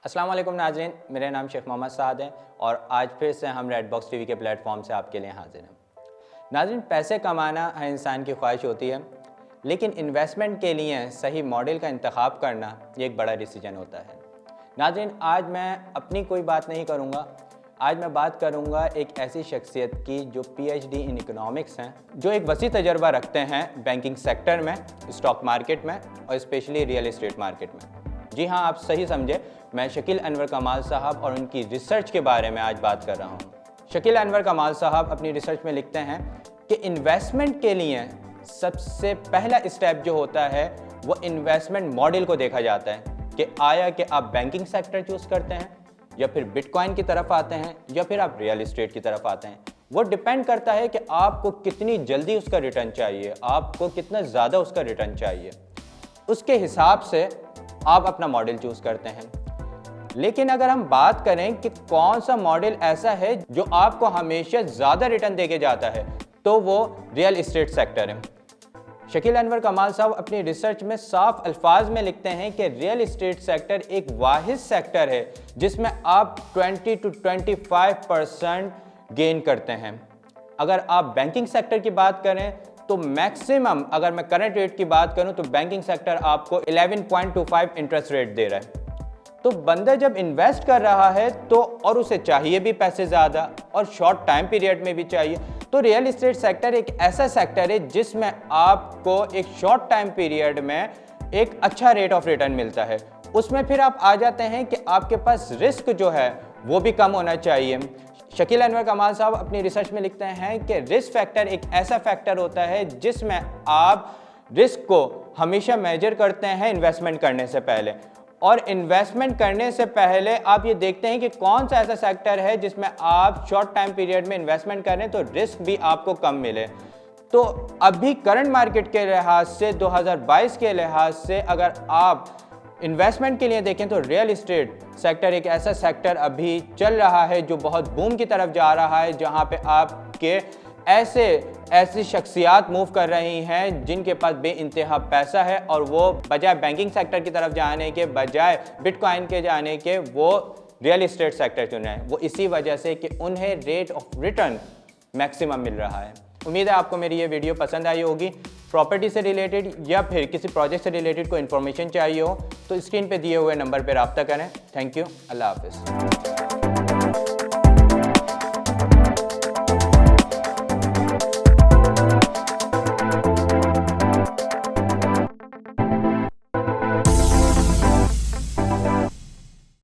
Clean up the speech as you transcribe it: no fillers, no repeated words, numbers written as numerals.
अस्सलाम वालेकुम नाज़रीन, मेरा नाम शेख मोहम्मद साद है और आज फिर से हम रेड बॉक्स टीवी के प्लेटफॉर्म से आपके लिए हाजिर हैं। नाज़रीन, पैसे कमाना हर इंसान की ख्वाहिश होती है, लेकिन इन्वेस्टमेंट के लिए सही मॉडल का इंतखाब करना ये एक बड़ा डिसीजन होता है। नाज़रीन, आज मैं अपनी कोई बात नहीं करूँगा, आज मैं बात करूँगा एक ऐसी शख्सियत की जो PhD इन इकोनॉमिक्स हैं, जो एक वसी तजर्बा रखते हैं बैंकिंग सेक्टर में, स्टॉक मार्केट में और स्पेशली रियल एस्टेट मार्केट में। जी हाँ, आप सही समझे, मैं शकील अनवर कमाल साहब और उनकी रिसर्च के बारे में आज बात कर रहा हूँ। शकील अनवर कमाल साहब अपनी रिसर्च में लिखते हैं कि इन्वेस्टमेंट के लिए सबसे पहला स्टेप जो होता है वो इन्वेस्टमेंट मॉडल को देखा जाता है कि आया कि आप बैंकिंग सेक्टर चूज़ करते हैं या फिर बिटकॉइन की तरफ आते हैं या फिर आप रियल एस्टेट की तरफ आते हैं। वो डिपेंड करता है कि आपको कितनी जल्दी उसका रिटर्न चाहिए, आपको कितना ज़्यादा उसका रिटर्न चाहिए, उसके हिसाब से आप अपना मॉडल चूज़ करते हैं। लेकिन अगर हम बात करें कि कौन सा मॉडल ऐसा है जो आपको हमेशा ज़्यादा रिटर्न देके जाता है, तो वो रियल एस्टेट सेक्टर है। शकील अनवर कमाल साहब अपनी रिसर्च में साफ अल्फाज में लिखते हैं कि रियल एस्टेट सेक्टर एक वाहिद सेक्टर है जिसमें आप 20 to 25% गेन करते हैं। अगर आप बैंकिंग सेक्टर की बात करें तो मैक्सिमम, अगर मैं करंट रेट की बात करूं तो बैंकिंग सेक्टर आपको 11.25 इंटरेस्ट रेट दे रहा है। तो बंदा जब इन्वेस्ट कर रहा है तो और उसे चाहिए भी पैसे ज़्यादा और शॉर्ट टाइम पीरियड में भी चाहिए, तो रियल एस्टेट सेक्टर एक ऐसा सेक्टर है जिसमें आपको एक शॉर्ट टाइम पीरियड में एक अच्छा रेट ऑफ रिटर्न मिलता है। उसमें फिर आप आ जाते हैं कि आपके पास रिस्क जो है वो भी कम होना चाहिए। शकील अनवर कमाल साहब अपनी रिसर्च में लिखते हैं कि रिस्क फैक्टर एक ऐसा फैक्टर होता है जिसमें आप रिस्क को हमेशा मेजर करते हैं इन्वेस्टमेंट करने से पहले, और इन्वेस्टमेंट करने से पहले आप ये देखते हैं कि कौन सा ऐसा सेक्टर है जिसमें आप शॉर्ट टाइम पीरियड में इन्वेस्टमेंट करें तो रिस्क भी आपको कम मिले। तो अभी करंट मार्केट के लिहाज से 2022 के लिहाज से अगर आप इन्वेस्टमेंट के लिए देखें तो रियल एस्टेट सेक्टर एक ऐसा सेक्टर अभी चल रहा है जो बहुत बूम की तरफ जा रहा है, जहां पे आपके ऐसी शख्सियात मूव कर रही हैं जिनके पास बेइंतहा पैसा है और वो बजाय बैंकिंग सेक्टर की तरफ जाने के, बजाय बिटकॉइन के जाने के, वो रियल एस्टेट सेक्टर चुन रहे हैं। वो इसी वजह से कि उन्हें रेट ऑफ रिटर्न मैक्सिमम मिल रहा है। उम्मीद है आपको मेरी ये वीडियो पसंद आई होगी। प्रॉपर्टी से रिलेटेड या फिर किसी प्रोजेक्ट से रिलेटेड कोई इन्फॉर्मेशन चाहिए हो तो स्क्रीन पे दिए हुए नंबर पर रब्ता करें। Thank you. अल्लाह हाफिज़।